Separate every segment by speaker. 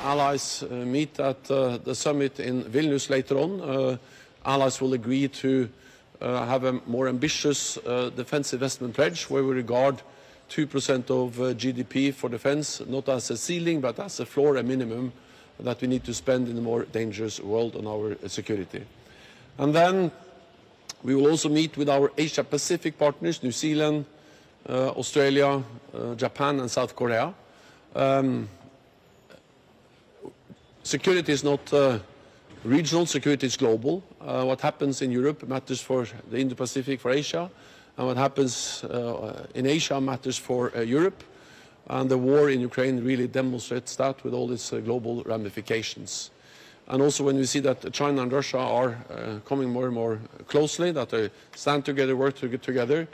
Speaker 1: allies meet at the summit in Vilnius later on, allies will agree to have a more ambitious defence investment pledge, where we regard 2% of GDP for defence not as a ceiling but as a floor, a minimum that we need to spend in a more dangerous world on our security. And then we will also meet with our Asia-Pacific partners, New Zealand, Australia, Japan and South Korea. Security is not regional, security is global. What happens in Europe matters for the Indo-Pacific, for Asia, and what happens in Asia matters for Europe. And the war in Ukraine really demonstrates that with all its global ramifications. And also when we see that China and Russia are coming more and more closely, that they stand together, work together,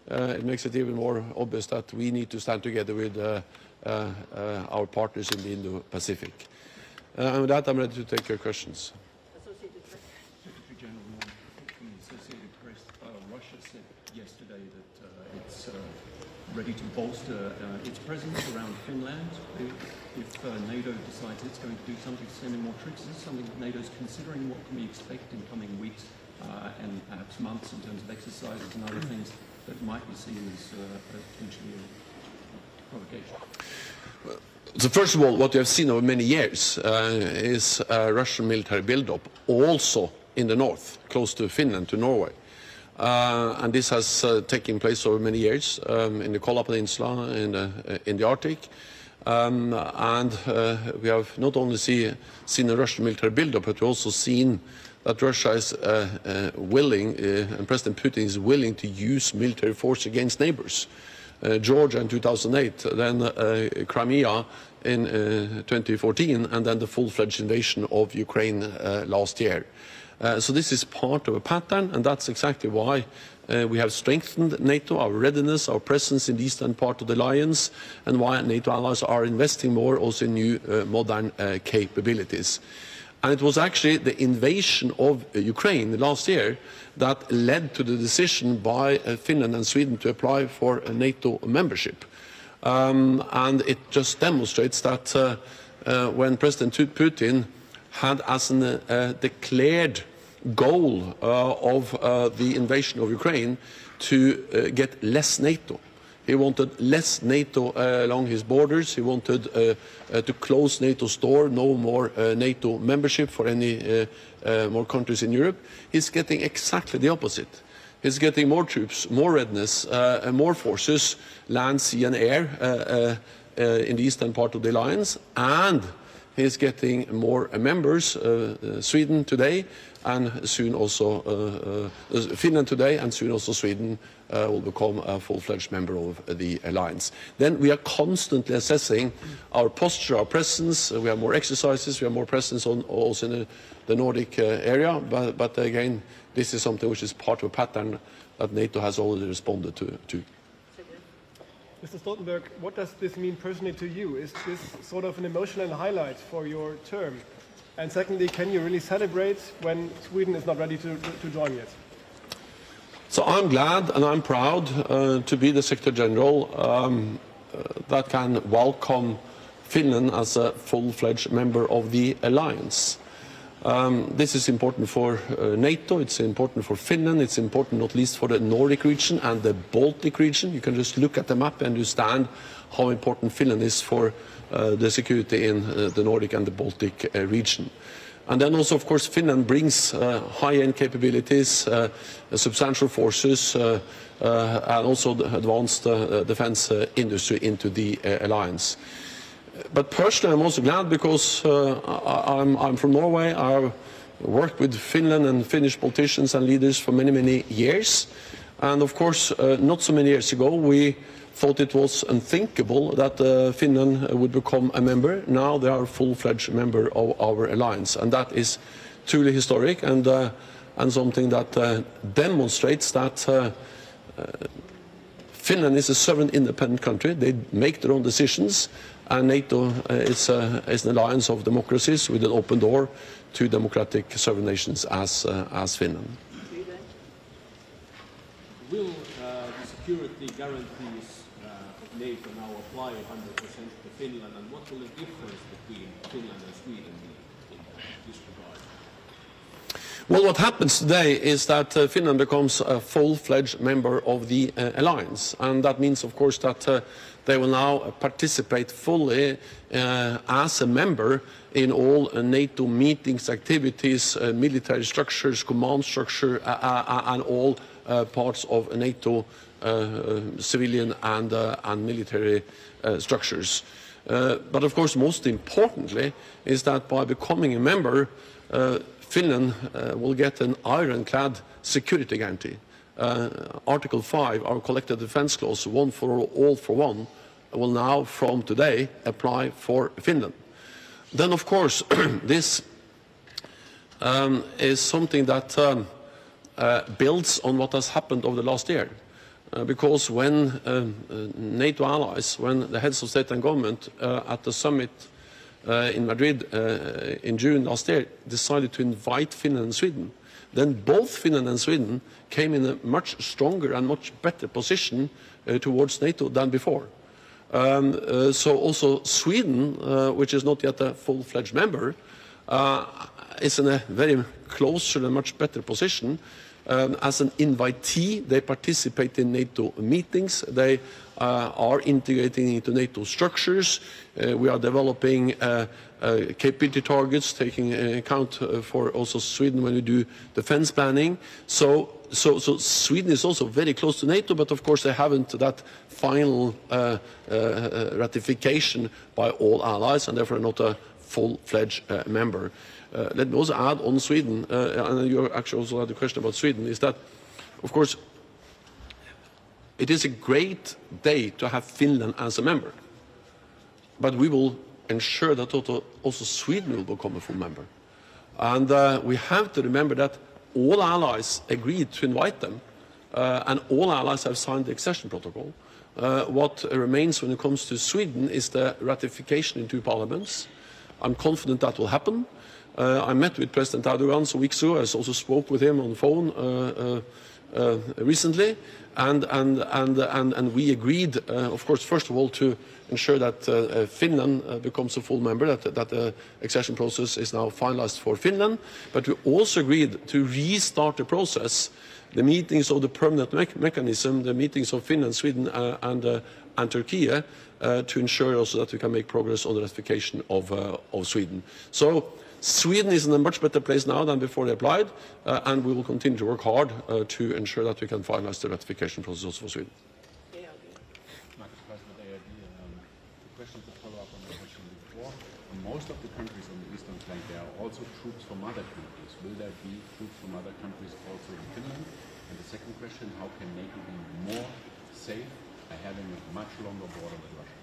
Speaker 1: it makes it even more obvious that we need to stand together with our partners in the Indo-Pacific. And with that, I'm ready to take your questions.
Speaker 2: Secretary General, from the Associated Press, Russia said yesterday that it's ready to bolster its presence around Finland. If NATO decides it's going to do something, sending more troops, is this something that NATO's considering? What can we expect in coming weeks and perhaps months in terms of exercises and other things that might be seen as potentially a provocation?
Speaker 1: So first of all, what we have seen over many years is Russian military build-up, also in the north, close to Finland, to Norway. And this has taken place over many years in the Kola Peninsula, in the Arctic. And we have not only seen a Russian military build-up, but we've also seen that Russia is willing, and President Putin is willing to use military force against neighbors. Georgia in 2008, then Crimea in 2014, and then the full-fledged invasion of Ukraine last year. So this is part of a pattern, and that's exactly why we have strengthened NATO, our readiness, our presence in the eastern part of the alliance, and why NATO allies are investing more also in new modern capabilities. And it was actually the invasion of Ukraine last year that led to the decision by Finland and Sweden to apply for a NATO membership. And it just demonstrates that when President Putin had as a declared goal of the invasion of Ukraine to get less NATO. He wanted less NATO along his borders. He wanted to close NATO's door, no more NATO membership for any more countries in Europe. He's getting exactly the opposite. He's getting more troops, more readiness, and more forces, land, sea and air, in the eastern part of the alliance. And he's getting more members, Sweden today, and soon also Finland today, and soon also Sweden will become a full-fledged member of the alliance. Then we are constantly assessing our posture, our presence. We have more exercises, we have more presence also in the Nordic area. But again, this is something which is part of a pattern that NATO has already responded to.
Speaker 3: Mr. Stoltenberg, what does this mean personally to you? Is this sort of an emotional highlight for your term? And secondly, can you really celebrate when Sweden is not ready to join yet?
Speaker 1: So I'm glad and I'm proud to be the Secretary General that can welcome Finland as a full-fledged member of the alliance. This is important for NATO, it's important for Finland, it's important not least for the Nordic region and the Baltic region. You can just look at the map and understand how important Finland is for the security in the Nordic and the Baltic region. And then also, of course, Finland brings high-end capabilities, substantial forces, and also the advanced defense industry into the alliance. But personally, I'm also glad because I'm from Norway. I've worked with Finland and Finnish politicians and leaders for many, many years. And of course, not so many years ago, we thought it was unthinkable that Finland would become a member. Now they are a full-fledged member of our alliance, and that is truly historic and something that demonstrates that Finland is a sovereign, independent country. They make their own decisions, and NATO is an alliance of democracies with an open door to democratic sovereign nations as Finland.
Speaker 4: Will the security guarantees of NATO now apply 100% to Finland, and what will the difference between Finland and Sweden in this regard?
Speaker 1: Well, what happens today is that Finland becomes a full-fledged member of the alliance, and that means, of course, that they will now participate fully as a member in all NATO meetings, activities, military structures, command structure, and all parts of NATO civilian and military structures. But of course, most importantly, is that by becoming a member, Finland will get an ironclad security guarantee. Article 5, our collective defence clause, one for all for one, will now from today apply for Finland. Then of course this is something that builds on what has happened over the last year. Because when NATO allies, when the heads of state and government at the summit in Madrid in June last year decided to invite Finland and Sweden, then both Finland and Sweden came in a much stronger and much better position towards NATO than before. So also Sweden, which is not yet a full-fledged member, is in a very closer and much better position. As an invitee, they participate in NATO meetings. They are integrating into NATO structures. We are developing capability targets, taking account for also Sweden when we do defense planning. So Sweden is also very close to NATO, but of course they haven't that final ratification by all allies, and therefore not a full-fledged member. Let me also add on Sweden, and you actually also had a question about Sweden, is that, of course, it is a great day to have Finland as a member, but we will ensure that also Sweden will become a full member. And we have to remember that all allies agreed to invite them, and all allies have signed the accession protocol. What remains when it comes to Sweden is the ratification in two parliaments. I'm confident that will happen. I met with President Erdogan some weeks ago. I also spoke with him on the phone recently, and we agreed, of course, first of all, to ensure that Finland becomes a full member, that the accession process is now finalized for Finland. But we also agreed to restart the process, the meetings of the permanent mechanism, the meetings of Finland, Sweden, and Turkey, to ensure also that we can make progress on the ratification of Sweden. So Sweden is in a much better place now than before they applied, and we will continue to work hard to ensure that we can finalize the ratification process also for Sweden.
Speaker 5: The question to follow up on the question before. In most of the countries on the eastern flank, there are also troops from other countries. Will there be troops from other countries also in Finland? And the second question, how can NATO be more safe by having a much longer border with Russia?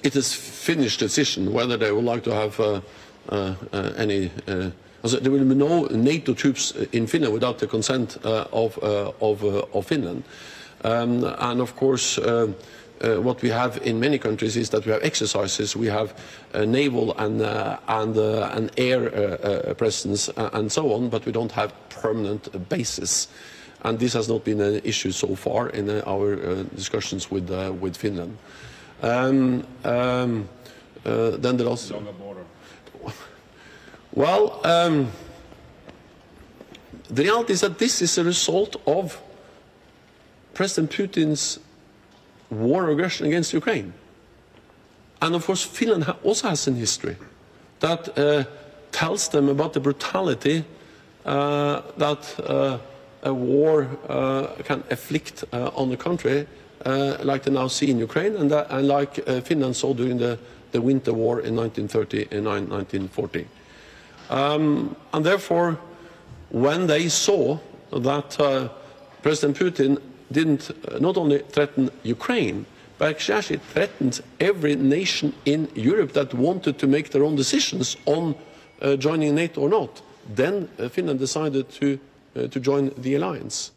Speaker 1: It is Finnish decision whether they would like to have any. There will be no NATO troops in Finland without the consent of Finland, and of course. What we have in many countries is that we have exercises, we have naval and air presence and so on, but we don't have permanent bases. And this has not been an issue so far in our discussions with Finland. Then the last.
Speaker 5: Longer border.
Speaker 1: Well, the reality is that this is a result of President Putin's war aggression against Ukraine. And of course, Finland also has a history that tells them about the brutality that a war can afflict on the country, like they now see in Ukraine, and like Finland saw during the Winter War in 1939-1940. And therefore, when they saw that President Putin didn't not only threaten Ukraine, but actually threatened every nation in Europe that wanted to make their own decisions on joining NATO or not, then Finland decided to join the alliance.